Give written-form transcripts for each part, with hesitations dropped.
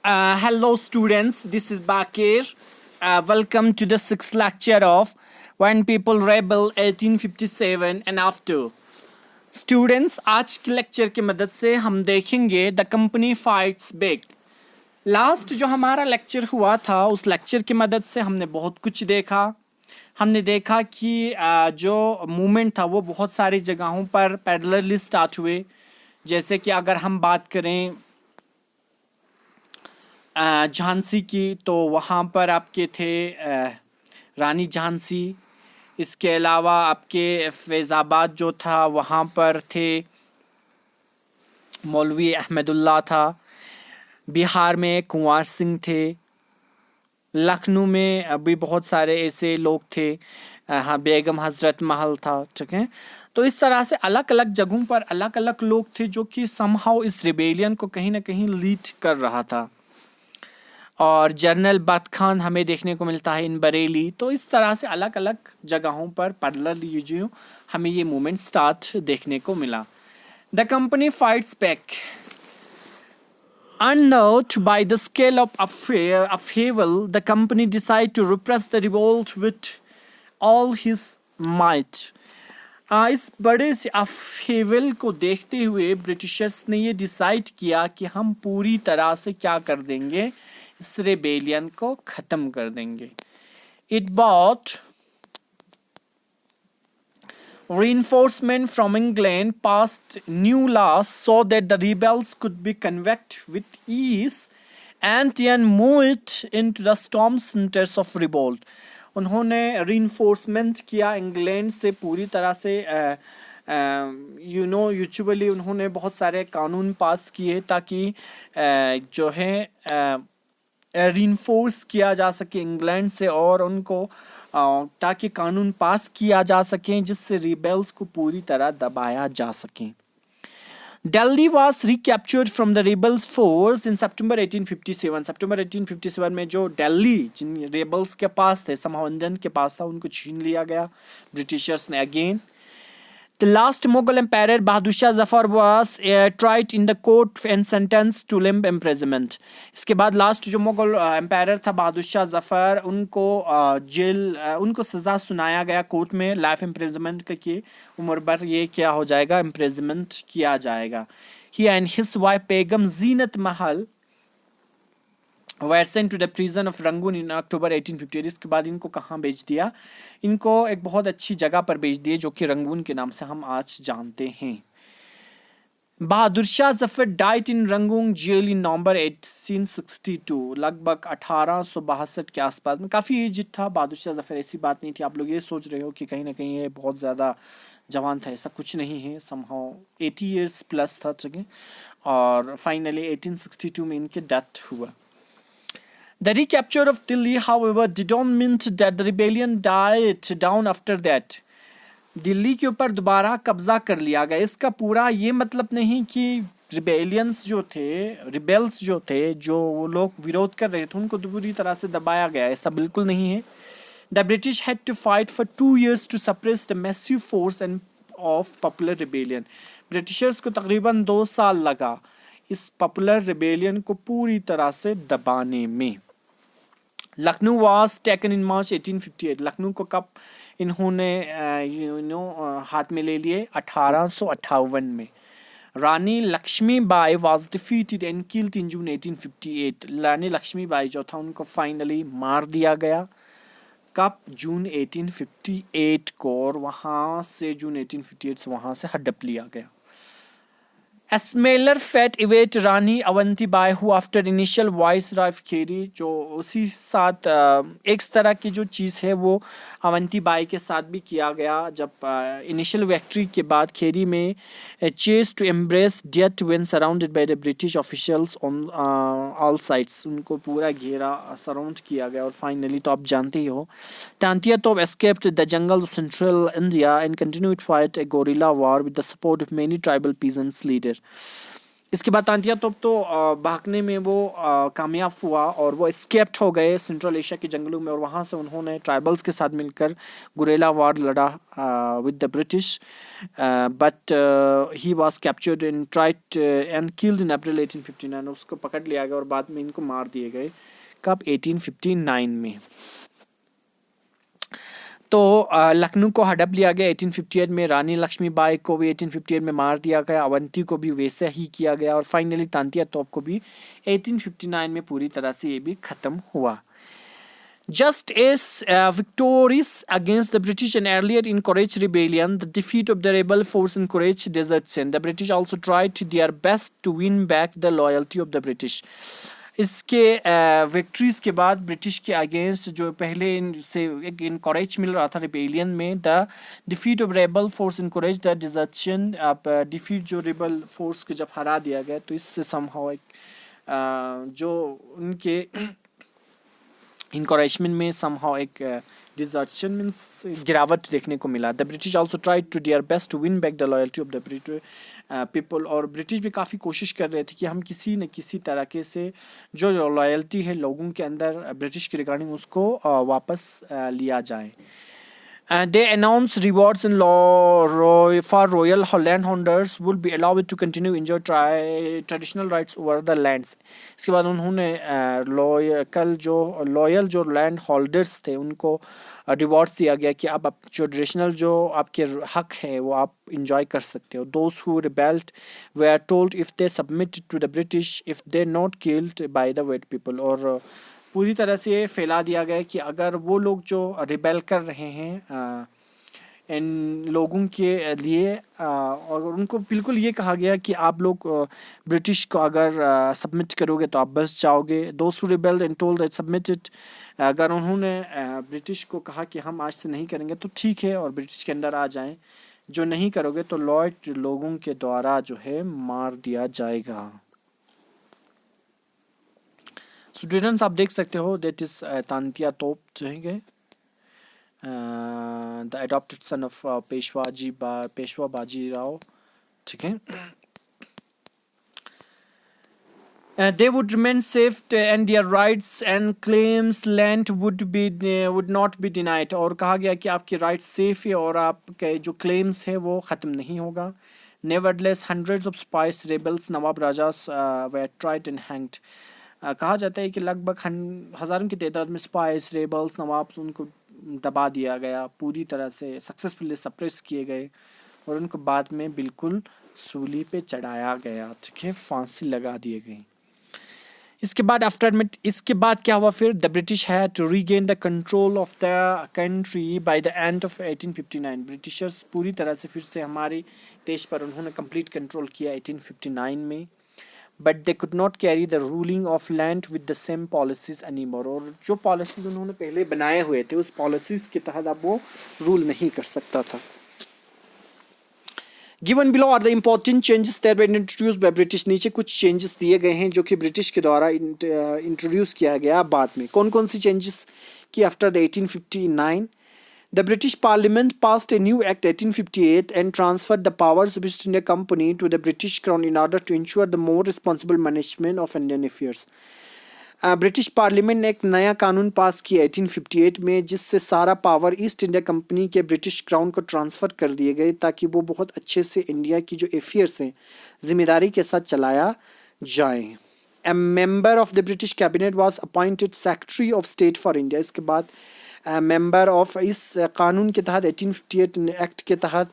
Hello, students. This is Bakir. Welcome to the sixth lecture of When People Rebel 1857 and After. Students, आज के lecture की मदद से हम देखेंगे the company fights back. Last जो हमारा लेक्चर हुआ था उस लेक्चर की मदद से हमने बहुत कुछ देखा. हमने देखा कि जो मूवमेंट था वो बहुत सारी जगहों पर पैरेलली स्टार्ट हुए. जैसे कि अगर हम बात करें झांसी की, तो वहाँ पर आपके थे रानी झांसी. इसके अलावा आपके फैज़ाबाद जो था वहाँ पर थे मौलवी अहमदुल्ला था. बिहार में कुंवर सिंह थे. लखनऊ में अभी बहुत सारे ऐसे लोग थे. हाँ, बेगम हज़रत महल था. ठीक है, तो इस तरह से अलग अलग जगहों पर अलग अलग लोग थे जो कि समहाउ इस रिबेलियन को कहीं ना कहीं लीड कर रहा था. और जनरल बत खान हमें देखने को मिलता है इन बरेली. तो इस तरह से अलग अलग जगहों पर पैरेलल जो हमें ये मूवमेंट स्टार्ट देखने को मिला. The company fights back. Unnerved by the scale of upheaval, the company decided to repress the revolt with all his might. इस बड़े से अपहेवल को देखते हुए ब्रिटिशर्स ने ये डिसाइड किया कि हम पूरी तरह से क्या कर देंगे, इस रेबेलियन को ख़त्म कर देंगे. It brought reinforcement from England, passed new laws so that the rebels could be convicted with ease and then moved into the storm centers of revolt. उन्होंने reinforcement किया इंग्लैंड से पूरी तरह से. यूजुअली उन्होंने बहुत सारे कानून पास किए ताकि जो है रीइंफोर्स किया जा सके इंग्लैंड से, और उनको ताकि कानून पास किया जा सके जिससे रिबेल्स को पूरी तरह दबाया जा सके. Delhi was recaptured from the rebels force in September 1857. सितंबर 1857 में जो दिल्ली जिन रेबल्स के पास थे, समहाउंडन के पास था, उनको छीन लिया गया ब्रिटिशर्स ने again. The last Mughal emperor Bahadur Shah Zafar was tried in the court and sentenced to life imprisonment. इसके बाद लास्ट जो मुगल एम्पायर था बहादुर शाह जफर, उनको जेल उनको सज़ा सुनाया गया कोर्ट में लाइफ इम्प्रिजनमेंट की उम्र भर ये क्या हो जाएगा, इम्प्रिजनमेंट किया जाएगा. He and his wife Begum Zeenat Mahal were sent to the prison of Rangoon in October 1858. इसके बाद इनको कहाँ भेज दिया, इनको एक बहुत अच्छी जगह पर भेज दिए जो कि रंगून के नाम से हम आज जानते हैं. बहादुर शाह जफर डाइट इन रंगून जेल इन नवंबर 1862. लगभग 1862 के आसपास में. काफ़ी एज था बहादुर शाह जफर, ऐसी बात नहीं थी. आप लोग ये सोच रहे हो कि कहीं ना कहीं ये बहुत ज़्यादा जवान था, ऐसा कुछ नहीं है. समहाउ 80 ईयर्स प्लस था. ठीक, और फाइनली 1862 में इनके डेथ हुआ. The recapture of Delhi, however, did not mean that the rebellion died down after that. Delhi के ऊपर दोबारा कब्जा कर लिया गया. इसका पूरा ये मतलब नहीं कि रिबेलियंस जो थे, रिबेल्स जो थे, जो वो लोग विरोध कर रहे थे, उनको पूरी तरह से दबाया गया, ऐसा बिल्कुल नहीं है. The British had to fight for 2 years to suppress the massive force and of popular rebellion. Britishers को तकरीबन 2 साल लगा इस पॉपुलर रिबेलियन को पूरी तरह से दबाने में. Lucknow was taken in March 1858. Lucknow को कब इन्होंने हाथ में ले लिए, 1858 में. रानी Lakshmibai was defeated and killed in June 1858. रानी लक्ष्मीबाई जो था उनको फाइनली मार दिया गया. कब? जून 1858 को. और वहाँ से जून 1858 से वहाँ से हड़प लिया गया. A similar fate await Rani Avantibai who after initial viceroy of खेरी, जो उसी साथ एक तरह की जो चीज़ है वो अवंतीबाई के साथ भी किया गया. जब इनिशियल विक्ट्री के बाद खेरी में chose to embrace death when surrounded by the British officials on all sides. उनको पूरा घेरा सराउंड किया गया. और फाइनली तो आप जानते ही हो, तांतिया तोप escaped the jungles of central India and continued to fight a guerrilla war with the support of many tribal peasants leader. इसके बाद तांतिया तोप तो भागने में वो कामयाब हुआ और वो एस्केप्ट हो गए सेंट्रल एशिया के जंगलों में, और वहाँ से उन्होंने ट्राइबल्स के साथ मिलकर गुरेला वार लड़ा with the British, but he was captured in tried and killed in April 1859। उसको पकड़ लिया गया और बाद में इनको मार दिए गए। कब? 1859 में। तो लखनऊ को हड़प लिया गया 1858 में। रानी लक्ष्मीबाई को भी 1858 में मार दिया गया। अवंती को भी वैसा ही किया गया, और फाइनली तांतिया तोप को भी 1859 में पूरी तरह से ये भी ख़त्म हुआ। Just as victorious against the British and earlier encouraged rebellion, the defeat of the rebel force encouraged desertion. The British also tried their best to win back the loyalty of the British. इसके victories के बाद British के against जो पहले से एक encourage मिल रहा था रिबेलियन में, the defeat of rebel force encourage the desertion. अब डिफीट जो रेबल फोर्स को जब हरा दिया गया तो इससे समहाउ एक जो उनके इनकरेजमेंट में समहाउ एक डिजर्शन मीन्स गिरावट देखने को मिला। The British also tried to their best to win back the loyalty of the British people. और ब्रिटिश भी काफ़ी कोशिश कर रहे थे कि हम किसी न किसी तरीके से जो लॉयल्टी है लोगों के अंदर ब्रिटिश के रिगार्डिंग उसको वापस लिया जाए। They announced rewards in law for royal landholders would be allowed to continue enjoy traditional rights over the lands. इसके बाद उन्होंने लॉयल जो लैंड होल्डर्स थे उनको रिवॉर्ड्स दिया गया कि अब जो ट्रेडिशनल जो आपके हक है वो आप इंजॉय कर सकते हो। Those who rebelled were told if they submitted to the British if they not killed by the white people। और पूरी तरह से फैला दिया गया कि अगर वो लोग जो रिबेल कर रहे हैं इन लोगों के लिए और उनको बिल्कुल ये कहा गया कि आप लोग ब्रिटिश को अगर सबमिट करोगे तो आप बस जाओगे। दोस्त who rebelled and told that submitted, अगर उन्होंने ब्रिटिश को कहा कि हम आज से नहीं करेंगे तो ठीक है और ब्रिटिश के अंदर आ जाएं, जो नहीं करोगे तो लॉयड लोगों के द्वारा जो है मार दिया जाएगा। स्टूडेंट्स आप देख सकते हो दैट इज तांतिया तोप जो है the adopted son of Peshwa Bajirao, ठीक है। They would remain safe and their rights and claims land would not be denied। और कहा गया कि आपके राइट्स सेफ है और आपके जो क्लेम्स है वो ख़त्म नहीं होगा। Nevertheless, hundreds of spies rebels Nawab rajas were tried and hanged। कहा जाता है कि लगभग हज़ारों की तादाद में स्पाइस रेबल्स नवाब्स उनको दबा दिया गया, पूरी तरह से सक्सेसफुली सप्रेस किए गए और उनको बाद में बिल्कुल सूली पे चढ़ाया गया, ठीक है, फांसी लगा दिए गई। इसके बाद इसके बाद क्या हुआ फिर? The British had to regain the control of the country by the end of 1859। Britishers पूरी तरह से फिर से हमारे देश पर उन्होंने कंप्लीट कंट्रोल किया 1859 में। But they could not carry the ruling of land with the same policies anymore. और जो पॉलिसीज उन्होंने पहले बनाए हुए थे उस पॉलिसीज के तहत अब वो रूल नहीं कर सकता था। Given below are the important changes that were introduced by British. नीचे कुछ चेंजेस दिए गए हैं जो कि ब्रिटिश के द्वारा इंट्रोड्यूस किया गया बाद में। कौन कौन सी चेंजेस की? After the 1859 the British Parliament passed a new Act 1858 and transferred the powers of East India Company to the British Crown in order to ensure the more responsible management of Indian affairs। British parliament ने एक नया कानून पास किया 1858 में जिससे सारा power east India company के British crown को ट्रांसफ़र कर दिए गए ताकि वो बहुत अच्छे से इंडिया की जो अफेयर्स हैं जिम्मेदारी के साथ चलाया जाए। ए member of the British cabinet was appointed secretary of state for India. इसके बाद मेंबर ऑफ इस कानून के तहत 1858 एक्ट के तहत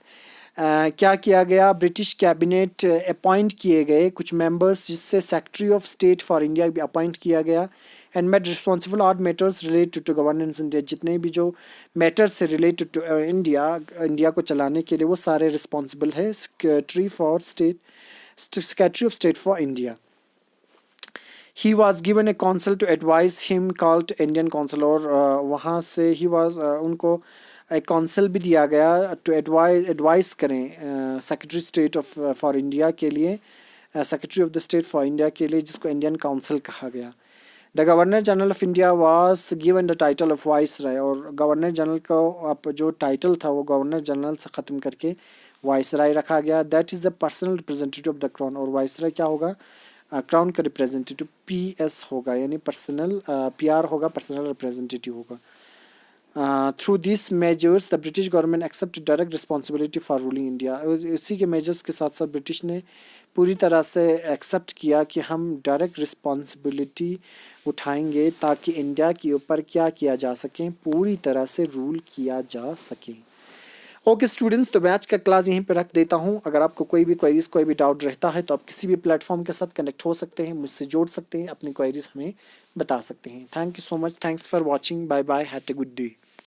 क्या किया गया? ब्रिटिश कैबिनेट अपॉइंट किए गए कुछ मेंबर्स जिससे secretary of state for India भी अपॉइंट किया गया। And made responsible all matters related to governance India. जितने भी जो मैटर्स से रिलेटेड टू इंडिया को चलाने के लिए वो सारे रिस्पॉन्सिबल है secretary of state for India. He was given a council to advise him called Indian Council। और वहाँ से उनको एक काउंसिल भी दिया गया टू एडवाइस करें सेक्रेटरी स्टेट फॉर इंडिया के लिए, secretary of the state for India के लिए, जिसको इंडियन काउंसिल कहा गया। The governor general of India was given the title of viceroy. और गवर्नर जनरल का जो टाइटल था वो गवर्नर जनरल से ख़त्म करके वाइसराय रखा गया, that is the personal representative of the crown, और वाइसराय क्या होगा, क्राउन का रिप्रेजेंटेटिव, PS होगा, यानी पर्सनल, PR होगा, पर्सनल रिप्रेजेंटेटिव होगा। Through this measures the British government accept direct responsibility for ruling India. इसी के मेजर्स के साथ साथ ब्रिटिश ने पूरी तरह से एक्सेप्ट किया कि हम डायरेक्ट रिस्पॉन्सिबिलिटी उठाएंगे ताकि इंडिया के ऊपर क्या किया जा सके, पूरी तरह से रूल किया जा सके। ओके स्टूडेंट्स, तो मैं आज का क्लास यहीं पे रख देता हूँ। अगर आपको कोई भी क्वेरीज, कोई भी डाउट रहता है तो आप किसी भी प्लेटफॉर्म के साथ कनेक्ट हो सकते हैं, मुझसे जोड़ सकते हैं, अपनी क्वेरीज हमें बता सकते हैं। Thank you so much, thanks for watching, bye bye, have a good day.